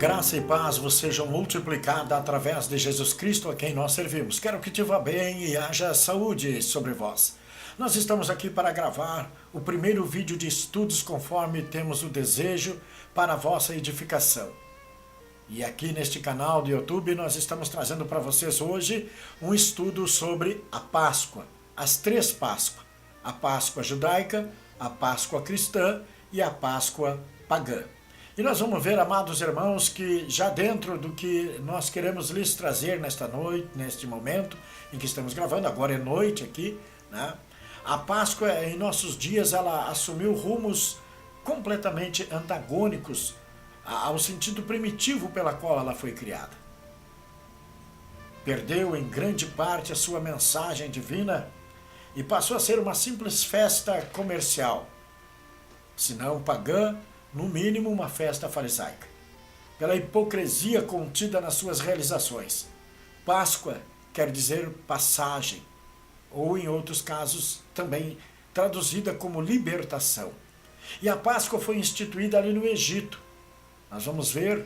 Graça e paz vos sejam multiplicadas através de Jesus Cristo, a quem nós servimos. Quero que te vá bem e haja saúde sobre vós. Nós estamos aqui para gravar o primeiro vídeo de estudos conforme temos o desejo para a vossa edificação. E aqui neste canal do YouTube nós estamos trazendo para vocês hoje um estudo sobre a Páscoa, as três Páscoas. A Páscoa judaica, a Páscoa cristã e a Páscoa pagã. E nós vamos ver, amados irmãos, que já dentro do que nós queremos lhes trazer nesta noite, neste momento em que estamos gravando, agora é noite aqui, né? A Páscoa em nossos dias ela assumiu rumos completamente antagônicos ao sentido primitivo pela qual ela foi criada. Perdeu em grande parte a sua mensagem divina e passou a ser uma simples festa comercial, se não pagã, no mínimo uma festa farisaica, pela hipocrisia contida nas suas realizações. Páscoa quer dizer passagem, ou em outros casos também traduzida como libertação. E a Páscoa foi instituída ali no Egito. Nós vamos ver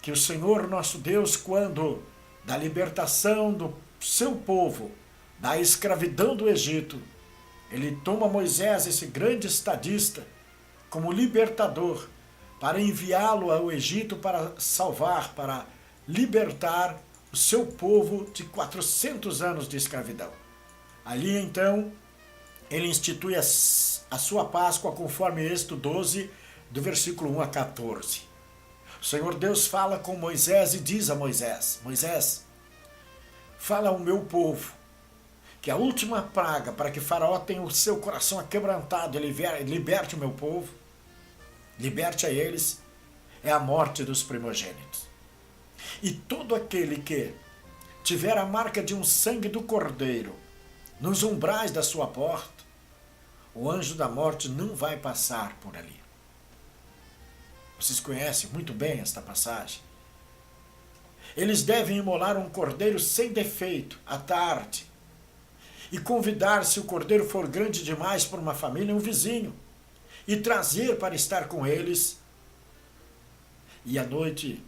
que o Senhor nosso Deus, quando da libertação do seu povo, da escravidão do Egito, ele toma Moisés, esse grande estadista, como libertador, para enviá-lo ao Egito para salvar, para libertar o seu povo de 400 anos de escravidão. Ali então, ele institui a sua Páscoa conforme Êxodo 12, do versículo 1 a 14. O Senhor Deus fala com Moisés e diz a Moisés: Moisés, fala ao meu povo que a última praga para que Faraó tenha o seu coração aquebrantado e liberte o meu povo, liberte a eles, é a morte dos primogênitos. E todo aquele que tiver a marca de um sangue do cordeiro nos umbrais da sua porta, o anjo da morte não vai passar por ali. Vocês conhecem muito bem esta passagem. Eles devem imolar um cordeiro sem defeito à tarde e convidar, se o cordeiro for grande demais por uma família, um vizinho, e trazer para estar com eles. E à noite,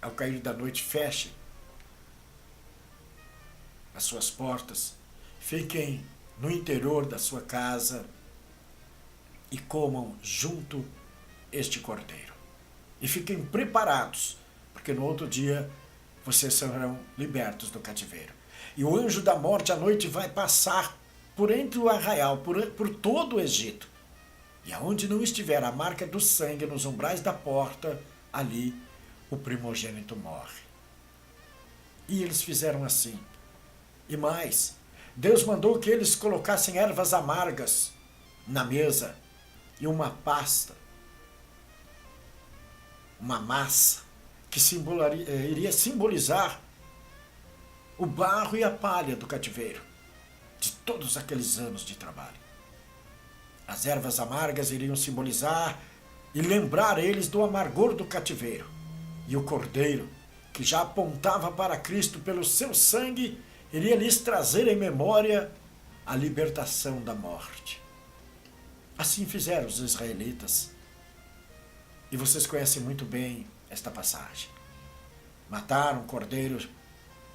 ao cair da noite, fechem as suas portas, fiquem no interior da sua casa e comam junto este cordeiro. E fiquem preparados, porque no outro dia vocês serão libertos do cativeiro. E o anjo da morte à noite vai passar por entre o arraial, por todo o Egito. E aonde não estiver a marca do sangue nos umbrais da porta, ali o primogênito morre. E eles fizeram assim. E mais, Deus mandou que eles colocassem ervas amargas na mesa e uma pasta, uma massa, que iria simbolizar o barro e a palha do cativeiro, de todos aqueles anos de trabalho. As ervas amargas iriam simbolizar e lembrar eles do amargor do cativeiro. E o cordeiro, que já apontava para Cristo pelo seu sangue, iria lhes trazer em memória a libertação da morte. Assim fizeram os israelitas. E vocês conhecem muito bem esta passagem. Mataram o cordeiro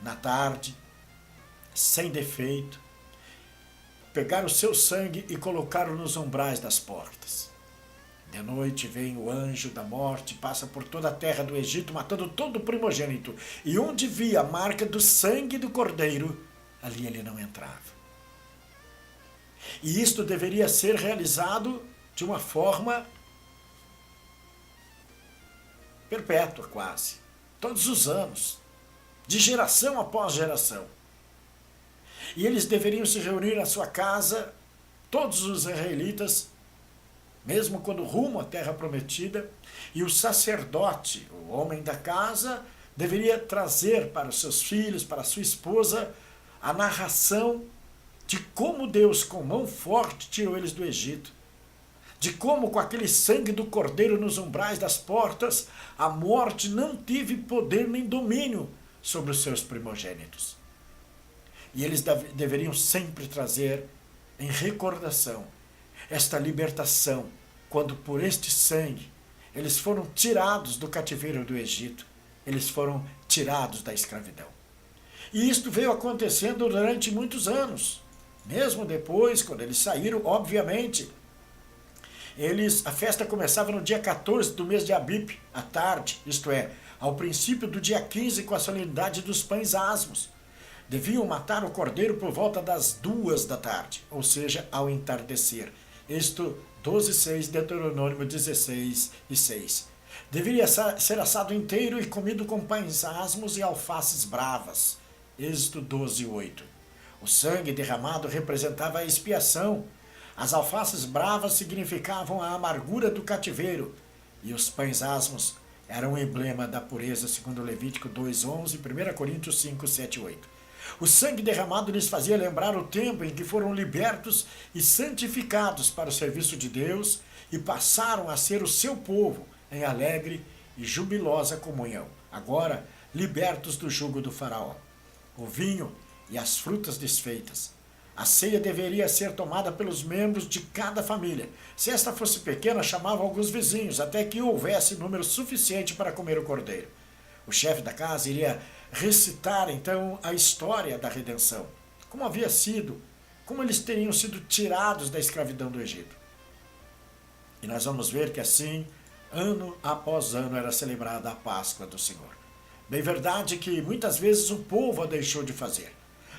na tarde, sem defeito, pegaram o seu sangue e colocaram nos umbrais das portas. De noite vem o anjo da morte, passa por toda a terra do Egito, matando todo o primogênito. E onde via a marca do sangue do cordeiro, ali ele não entrava. E isto deveria ser realizado de uma forma perpétua quase, todos os anos, de geração após geração. E eles deveriam se reunir na sua casa, todos os israelitas, mesmo quando rumo à terra prometida, e o sacerdote, o homem da casa, deveria trazer para os seus filhos, para a sua esposa, a narração de como Deus, com mão forte, tirou eles do Egito, de como com aquele sangue do cordeiro nos umbrais das portas, a morte não teve poder nem domínio sobre os seus primogênitos. E eles deveriam sempre trazer em recordação esta libertação, quando por este sangue Eles foram tirados do cativeiro do Egito. Eles foram tirados da escravidão. E isto veio acontecendo durante muitos anos. Mesmo depois, quando eles saíram, obviamente, a festa começava no dia 14 do mês de Abib, à tarde, isto é, ao princípio do dia 15, com a solenidade dos pães asmos. Deviam matar o cordeiro por volta das 2 da tarde, ou seja, ao entardecer. Isto 12:6, Deuteronômio 16:6. Deveria ser assado inteiro e comido com pães asmos e alfaces bravas. Êxodo 12:8. O sangue derramado representava a expiação. As alfaces bravas significavam a amargura do cativeiro. E os pães asmos eram um emblema da pureza, segundo Levítico 2:11 e 1 Coríntios 5:7-8. O sangue derramado lhes fazia lembrar o tempo em que foram libertos e santificados para o serviço de Deus e passaram a ser o seu povo em alegre e jubilosa comunhão, agora libertos do jugo do faraó. O vinho e as frutas desfeitas. A ceia deveria ser tomada pelos membros de cada família. Se esta fosse pequena, chamava alguns vizinhos, até que houvesse número suficiente para comer o cordeiro. O chefe da casa iria recitar, então, a história da redenção. Como havia sido, como eles teriam sido tirados da escravidão do Egito. E nós vamos ver que assim, ano após ano, era celebrada a Páscoa do Senhor. Bem verdade que muitas vezes o povo a deixou de fazer.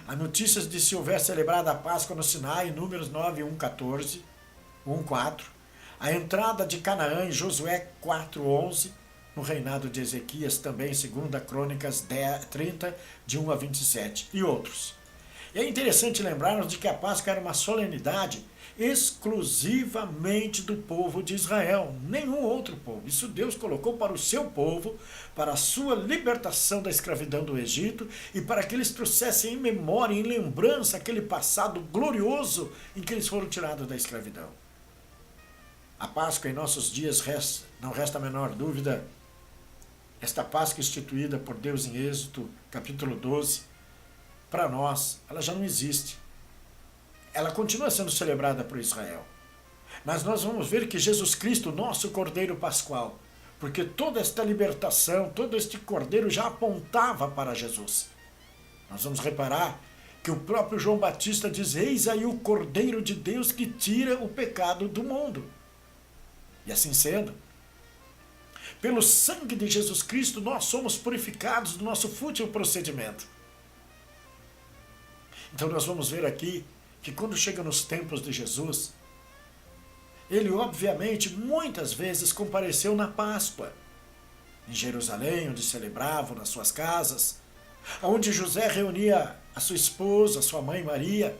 Há notícias de se houver celebrado a Páscoa no Sinai, em Números 9, 1:4. A entrada de Canaã em Josué 4:11, no reinado de Ezequias, também em 2 Crônicas 30, de 1-27, e outros. E é interessante lembrarmos de que a Páscoa era uma solenidade exclusivamente do povo de Israel, nenhum outro povo. Isso Deus colocou para o seu povo, para a sua libertação da escravidão do Egito e para que eles trouxessem em memória, em lembrança, aquele passado glorioso em que eles foram tirados da escravidão. A Páscoa em nossos dias, não resta a menor dúvida, esta Páscoa instituída por Deus em Êxodo, capítulo 12, para nós, ela já não existe. Ela continua sendo celebrada por Israel. Mas nós vamos ver que Jesus Cristo, nosso Cordeiro Pascual, porque toda esta libertação, todo este Cordeiro já apontava para Jesus. Nós vamos reparar que o próprio João Batista diz: eis aí o Cordeiro de Deus que tira o pecado do mundo. E assim sendo, pelo sangue de Jesus Cristo, nós somos purificados do nosso fútil procedimento. Então nós vamos ver aqui que quando chega nos tempos de Jesus, ele obviamente muitas vezes compareceu na Páscoa, em Jerusalém, onde celebravam nas suas casas, onde José reunia a sua esposa, a sua mãe Maria,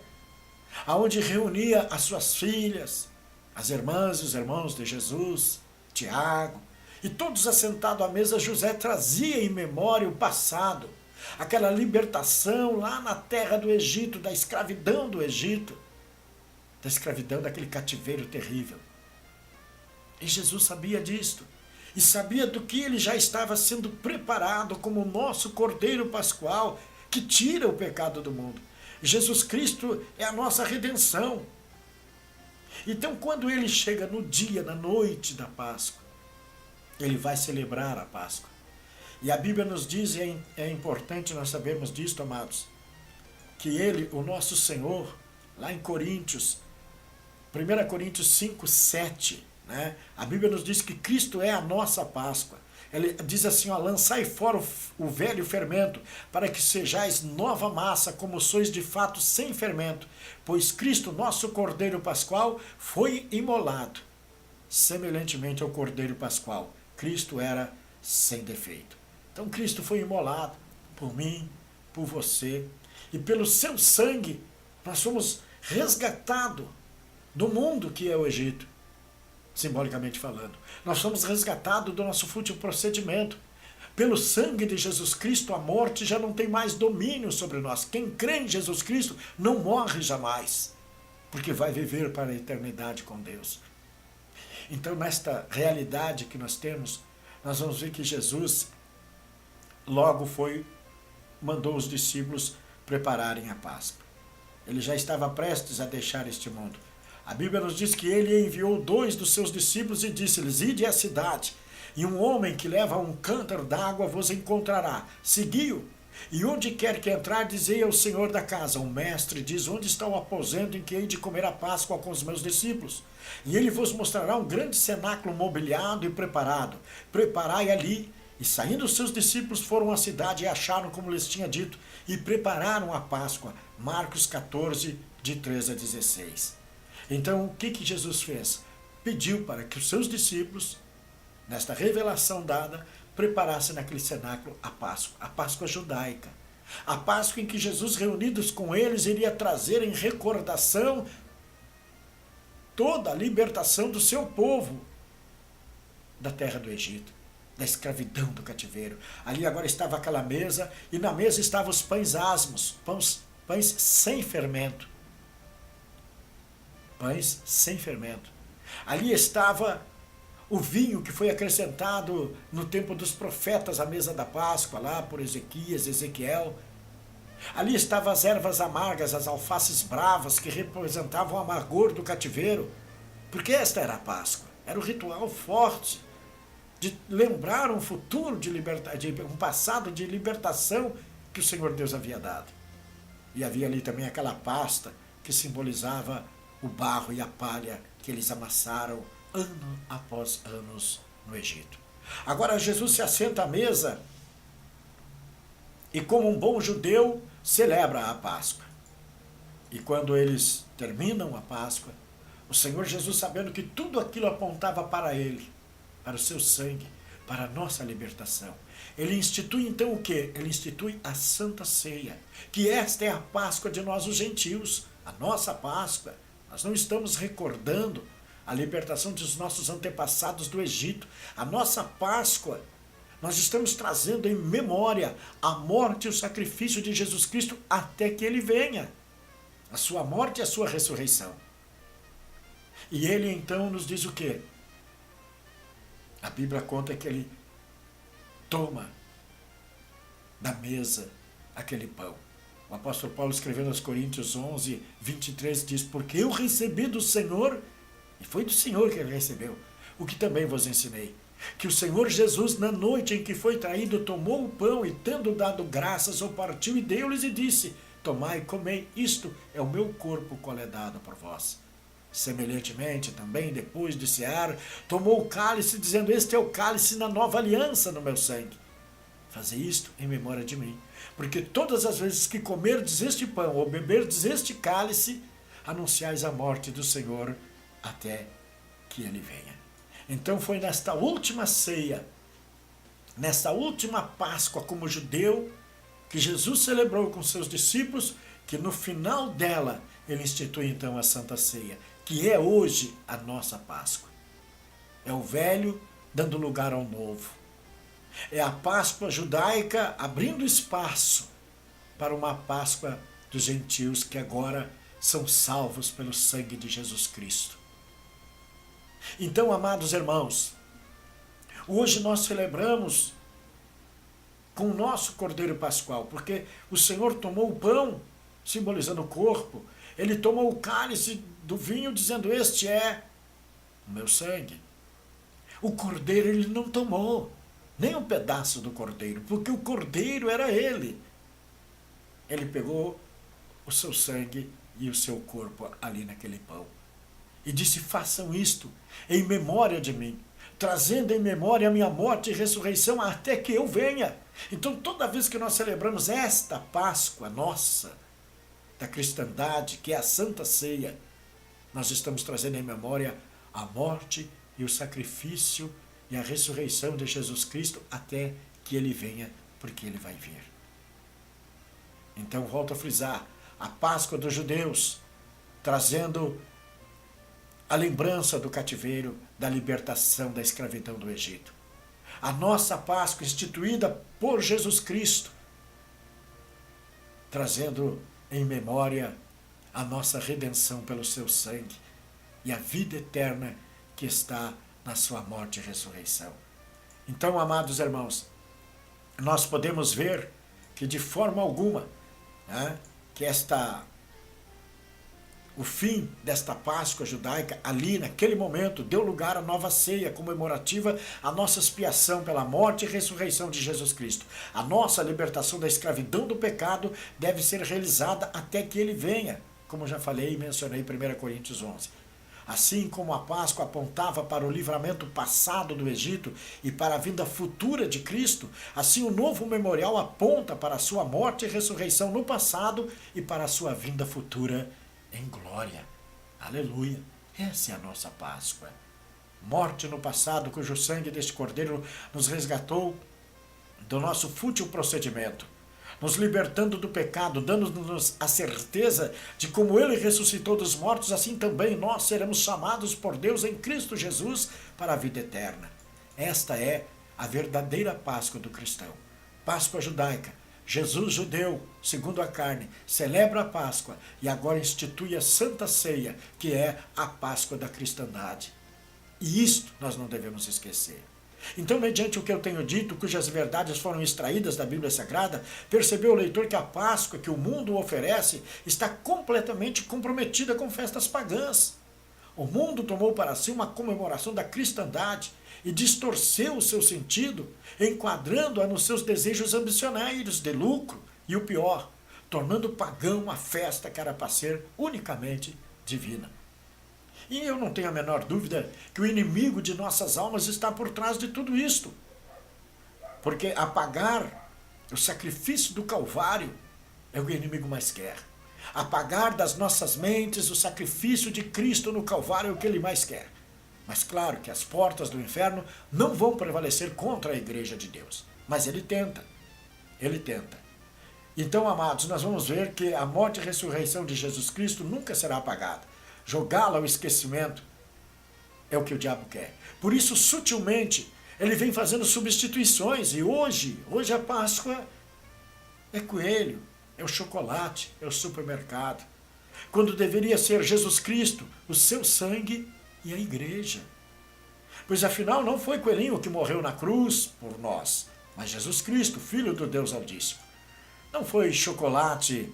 onde reunia as suas filhas, as irmãs e os irmãos de Jesus, Tiago, e todos assentados à mesa, José trazia em memória o passado, aquela libertação lá na terra do Egito, da escravidão do Egito, da escravidão daquele cativeiro terrível. E Jesus sabia disto, e sabia do que ele já estava sendo preparado como o nosso Cordeiro Pascual, que tira o pecado do mundo. Jesus Cristo é a nossa redenção. Então, quando ele chega no dia, na noite da Páscoa, ele vai celebrar a Páscoa. E a Bíblia nos diz, e é importante nós sabermos disto, amados, que ele, o nosso Senhor, lá em Coríntios, 1 Coríntios 5:7, né? A Bíblia nos diz que Cristo é a nossa Páscoa. Ele diz assim, ó: lançai fora o velho fermento, para que sejais nova massa, como sois de fato sem fermento, pois Cristo, nosso Cordeiro Pascual, foi imolado. Semelhantemente ao Cordeiro Pascual, Cristo era sem defeito. Então Cristo foi imolado por mim, por você, e pelo seu sangue nós somos resgatados do mundo que é o Egito, simbolicamente falando. Nós somos resgatados do nosso fútil procedimento. Pelo sangue de Jesus Cristo, a morte já não tem mais domínio sobre nós. Quem crê em Jesus Cristo não morre jamais, porque vai viver para a eternidade com Deus. Então, nesta realidade que nós temos, nós vamos ver que Jesus logo mandou os discípulos prepararem a Páscoa. Ele já estava prestes a deixar este mundo. A Bíblia nos diz que ele enviou 2 dos seus discípulos e disse-lhes: ide à cidade, E um homem que leva um cântaro d'água vos encontrará. Segui-o. E onde quer que entrar, dizei ao Senhor da casa: o mestre diz, onde está o aposento em que hei de comer a Páscoa com os meus discípulos? E ele vos mostrará um grande cenáculo mobiliado e preparado. Preparai ali. E saindo os seus discípulos foram à cidade e acharam como lhes tinha dito, e prepararam a Páscoa. Marcos 14, de 13 a 16. Então, o que Jesus fez? Pediu para que os seus discípulos, nesta revelação dada, preparassem naquele cenáculo a Páscoa judaica. A Páscoa em que Jesus, reunidos com eles, iria trazer em recordação toda a libertação do seu povo da terra do Egito, da escravidão do cativeiro. Ali agora estava aquela mesa, e na mesa estavam os pães asmos, pães sem fermento. Pães sem fermento. Ali estava o vinho que foi acrescentado no tempo dos profetas à mesa da Páscoa, lá por Ezequiel. Ali estavam as ervas amargas, as alfaces bravas, que representavam o amargor do cativeiro. Porque esta era a Páscoa. Era um ritual forte de lembrar um futuro um passado de libertação que o Senhor Deus havia dado. E havia ali também aquela pasta que simbolizava o barro e a palha que eles amassaram ano após anos no Egito. Agora Jesus se assenta à mesa e, como um bom judeu, celebra a Páscoa. E quando eles terminam a Páscoa, o Senhor Jesus, sabendo que tudo aquilo apontava para Ele, para o seu sangue, para a nossa libertação, Ele institui então o quê? Ele institui a Santa Ceia, que esta é a Páscoa de nós os gentios, a nossa Páscoa. Nós não estamos recordando a libertação dos nossos antepassados do Egito. A nossa Páscoa, nós estamos trazendo em memória a morte e o sacrifício de Jesus Cristo até que Ele venha. A sua morte e a sua ressurreição. E Ele então nos diz o quê? A Bíblia conta que Ele toma da mesa aquele pão. O apóstolo Paulo, escrevendo aos Coríntios 11, 23, diz: porque eu recebi do Senhor, e foi do Senhor que Ele recebeu, o que também vos ensinei, que o Senhor Jesus, na noite em que foi traído, tomou o pão e, tendo dado graças, o partiu e deu-lhes e disse: tomai e comei, isto é o meu corpo, qual é dado por vós. Semelhantemente, também, depois de cear, tomou o cálice, dizendo: este é o cálice na nova aliança no meu sangue. Fazei isto em memória de mim. Porque todas as vezes que comerdes este pão ou beberdes este cálice, anunciais a morte do Senhor até que Ele venha. Então foi nesta última ceia, nesta última Páscoa como judeu, que Jesus celebrou com seus discípulos, que no final dela Ele institui então a Santa Ceia, que é hoje a nossa Páscoa. É o velho dando lugar ao novo. É a Páscoa judaica abrindo espaço para uma Páscoa dos gentios que agora são salvos pelo sangue de Jesus Cristo. Então, amados irmãos, hoje nós celebramos com o nosso Cordeiro Pascual, porque o Senhor tomou o pão, simbolizando o corpo, Ele tomou o cálice do vinho, dizendo: este é o meu sangue. O Cordeiro Ele não tomou nem um pedaço do Cordeiro, porque o Cordeiro era Ele. Ele pegou o seu sangue e o seu corpo ali naquele pão. E disse: façam isto em memória de mim, trazendo em memória a minha morte e ressurreição até que eu venha. Então, toda vez que nós celebramos esta Páscoa nossa, da cristandade, que é a Santa Ceia, nós estamos trazendo em memória a morte e o sacrifício e a ressurreição de Jesus Cristo até que Ele venha, porque Ele vai vir. Então, volto a frisar, a Páscoa dos judeus, trazendo a lembrança do cativeiro, da libertação da escravidão do Egito. A nossa Páscoa instituída por Jesus Cristo, trazendo em memória a nossa redenção pelo seu sangue e a vida eterna que está na sua morte e ressurreição. Então, amados irmãos, nós podemos ver que de forma alguma, que esta O fim desta Páscoa judaica, ali naquele momento, deu lugar à nova ceia comemorativa, à nossa expiação pela morte e ressurreição de Jesus Cristo. A nossa libertação da escravidão do pecado deve ser realizada até que ele venha, como já falei e mencionei em 1 Coríntios 11. Assim como a Páscoa apontava para o livramento passado do Egito e para a vinda futura de Cristo, assim o novo memorial aponta para a sua morte e ressurreição no passado e para a sua vinda futura em glória. Aleluia! Essa é a nossa Páscoa. Morte no passado, cujo sangue deste Cordeiro nos resgatou do nosso fútil procedimento, nos libertando do pecado, dando-nos a certeza de como ele ressuscitou dos mortos, assim também nós seremos chamados por Deus em Cristo Jesus para a vida eterna. Esta é a verdadeira Páscoa do cristão. Páscoa judaica. Jesus, judeu, segundo a carne, celebra a Páscoa e agora institui a Santa Ceia, que é a Páscoa da cristandade. E isto nós não devemos esquecer. Então, mediante o que eu tenho dito, cujas verdades foram extraídas da Bíblia Sagrada, percebeu o leitor que a Páscoa que o mundo oferece está completamente comprometida com festas pagãs. O mundo tomou para si uma comemoração da cristandade e distorceu o seu sentido, enquadrando-a nos seus desejos ambicionários de lucro e o pior, tornando pagão uma festa que era para ser unicamente divina. E eu não tenho a menor dúvida que o inimigo de nossas almas está por trás de tudo isto. Porque apagar o sacrifício do Calvário é o que o inimigo mais quer. Apagar das nossas mentes o sacrifício de Cristo no Calvário é o que ele mais quer. Mas claro que as portas do inferno não vão prevalecer contra a igreja de Deus. Mas ele tenta. Ele tenta. Então, amados, nós vamos ver que a morte e ressurreição de Jesus Cristo nunca será apagada. Jogá-la ao esquecimento é o que o diabo quer. Por isso, sutilmente, ele vem fazendo substituições. E hoje a Páscoa é coelho, é o chocolate, é o supermercado. Quando deveria ser Jesus Cristo, o seu sangue e a igreja. Pois afinal não foi coelhinho que morreu na cruz por nós, mas Jesus Cristo, Filho do Deus Altíssimo. Não foi chocolate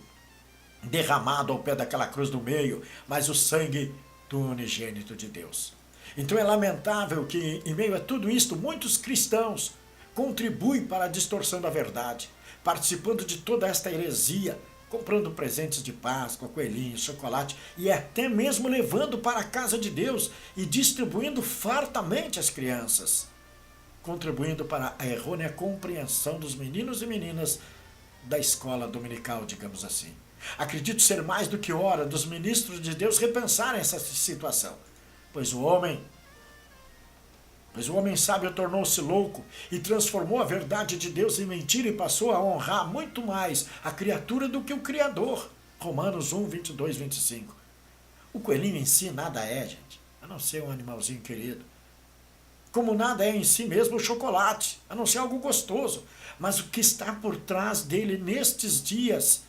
derramado ao pé daquela cruz do meio, mas o sangue do unigênito de Deus. Então é lamentável que, em meio a tudo isto, muitos cristãos contribuem para a distorção da verdade, participando de toda esta heresia, comprando presentes de Páscoa, coelhinhos, chocolate e até mesmo levando para a casa de Deus e distribuindo fartamente às crianças, contribuindo para a errônea compreensão dos meninos e meninas da escola dominical, digamos assim. Acredito ser mais do que hora dos ministros de Deus repensarem essa situação, pois o homem sábio tornou-se louco e transformou a verdade de Deus em mentira e passou a honrar muito mais a criatura do que o Criador. Romanos 1, 22, 25. O coelhinho em si nada é, gente, a não ser um animalzinho querido. Como nada é em si mesmo o chocolate, a não ser algo gostoso. Mas o que está por trás dele nestes dias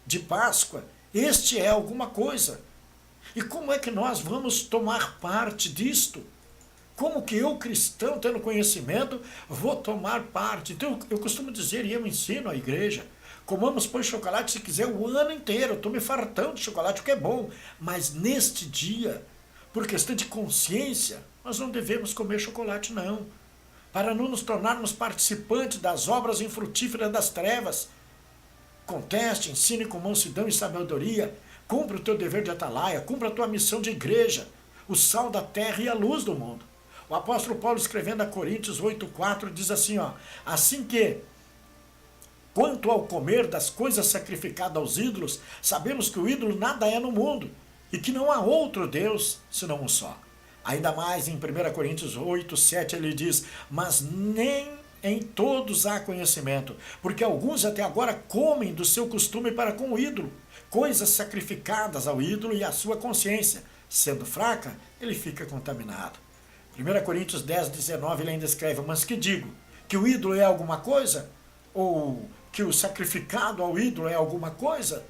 de Páscoa, este é alguma coisa. E como é que nós vamos tomar parte disto? Como que eu, cristão, tendo conhecimento, vou tomar parte? Então, eu costumo dizer, e eu ensino à igreja, comamos, pois, chocolate se quiser o ano inteiro, eu estou me fartando de chocolate, o que é bom. Mas neste dia, por questão de consciência, nós não devemos comer chocolate, não. Para não nos tornarmos participantes das obras infrutíferas das trevas. Conteste, ensine com mansidão e sabedoria, cumpra o teu dever de atalaia, cumpra a tua missão de igreja, o sal da terra e a luz do mundo. O apóstolo Paulo, escrevendo a Coríntios 8,4, diz assim, assim que, quanto ao comer das coisas sacrificadas aos ídolos, sabemos que o ídolo nada é no mundo, e que não há outro Deus, senão um só. Ainda mais em 1 Coríntios 8,7 ele diz, mas nem em todos há conhecimento, porque alguns até agora comem do seu costume para com o ídolo, coisas sacrificadas ao ídolo e à sua consciência, sendo fraca, ele fica contaminado. 1 Coríntios 10, 19 ele ainda escreve, mas que digo? Que o ídolo é alguma coisa? Ou que o sacrificado ao ídolo é alguma coisa?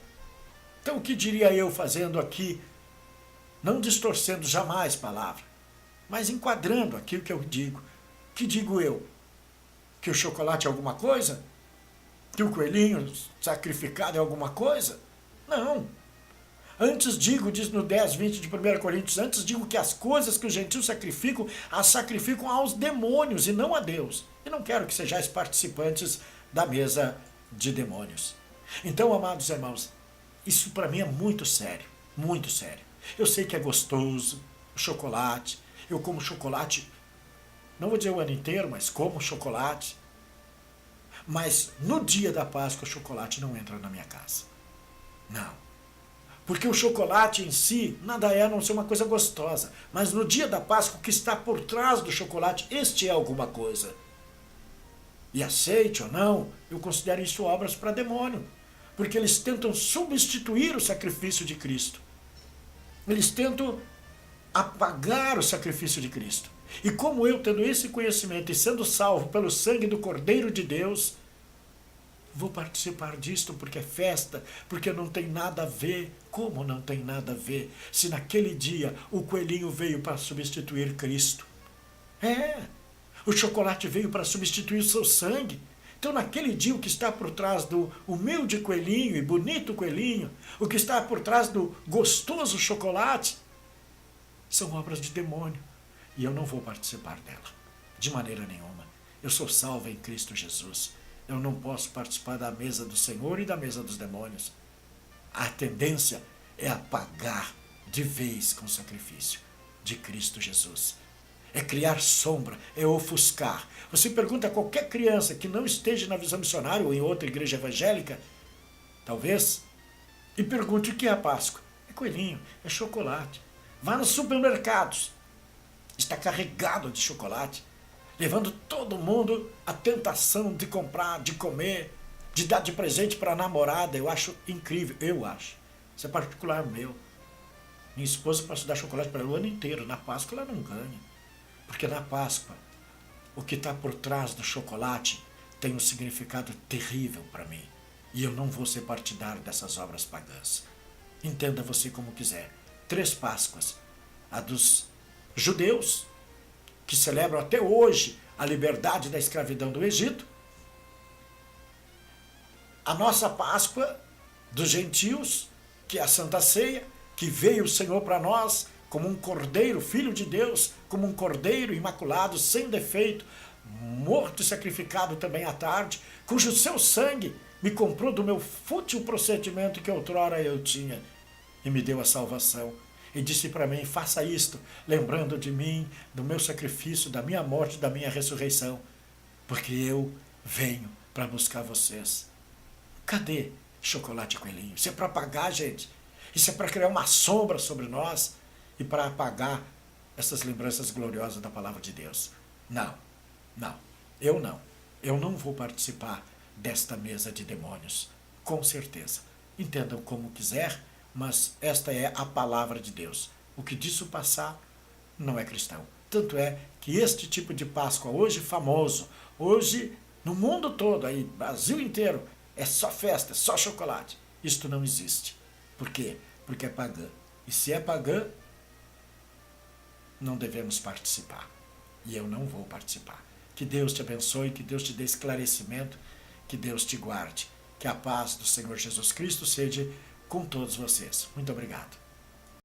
Então o que diria eu fazendo aqui, não distorcendo jamais palavra, mas enquadrando aquilo que eu digo. Que digo eu? Que o chocolate é alguma coisa? Que o coelhinho sacrificado é alguma coisa? Não. Antes digo, diz no 10, 20 de 1 Coríntios, antes digo que as coisas que os gentios sacrificam, as sacrificam aos demônios e não a Deus. E não quero que sejais participantes da mesa de demônios. Então, amados irmãos, isso para mim é muito sério, muito sério. Eu sei que é gostoso, o chocolate, eu como chocolate, não vou dizer o ano inteiro, mas como chocolate. Mas no dia da Páscoa o chocolate não entra na minha casa. Não. Porque o chocolate em si nada é a não ser uma coisa gostosa. Mas no dia da Páscoa o que está por trás do chocolate, este é alguma coisa. E aceite ou não, eu considero isso obras para demônio. Porque eles tentam substituir o sacrifício de Cristo. Eles tentam apagar o sacrifício de Cristo. E como eu, tendo esse conhecimento e sendo salvo pelo sangue do Cordeiro de Deus, vou participar disto porque é festa, porque não tem nada a ver. Como não tem nada a ver? Se naquele dia o coelhinho veio para substituir Cristo. O chocolate veio para substituir o seu sangue. Então naquele dia o que está por trás do humilde coelhinho e bonito coelhinho, o que está por trás do gostoso chocolate, são obras de demônio. E eu não vou participar dela, de maneira nenhuma. Eu sou salvo em Cristo Jesus. Eu não posso participar da mesa do Senhor e da mesa dos demônios. A tendência é apagar de vez com o sacrifício de Cristo Jesus. É criar sombra, é ofuscar. Você pergunta a qualquer criança que não esteja na visão missionária ou em outra igreja evangélica, talvez, e pergunte o que é a Páscoa. É coelhinho, é chocolate. Vá nos supermercados. Está carregado de chocolate, levando todo mundo à tentação de comprar, de comer, de dar de presente para a namorada. Eu acho incrível, eu acho. Isso é particular meu. Minha esposa pode dar chocolate para ela o ano inteiro. Na Páscoa ela não ganha. Porque na Páscoa, o que está por trás do chocolate tem um significado terrível para mim. E eu não vou ser partidário dessas obras pagãs. Entenda você como quiser. 3 Páscoas. A dos judeus, que celebram até hoje a liberdade da escravidão do Egito. A nossa Páscoa dos gentios, que é a Santa Ceia, que veio o Senhor para nós como um cordeiro, filho de Deus, como um cordeiro imaculado, sem defeito, morto e sacrificado também à tarde, cujo seu sangue me comprou do meu fútil procedimento que outrora eu tinha e me deu a salvação. E disse para mim, faça isto, lembrando de mim, do meu sacrifício, da minha morte, da minha ressurreição, porque eu venho para buscar vocês. Cadê chocolate coelhinho? Isso é para apagar, gente. Isso é para criar uma sombra sobre nós e para apagar essas lembranças gloriosas da palavra de Deus. Não. Eu não vou participar desta mesa de demônios, com certeza. Entendam como quiser, mas esta é a palavra de Deus. O que disso passar não é cristão. Tanto é que este tipo de Páscoa, hoje famoso, hoje no mundo todo, aí, Brasil inteiro, é só festa, é só chocolate. Isto não existe. Por quê? Porque é pagã. E se é pagã, não devemos participar. E eu não vou participar. Que Deus te abençoe, que Deus te dê esclarecimento, que Deus te guarde. Que a paz do Senhor Jesus Cristo seja com todos vocês. Muito obrigado.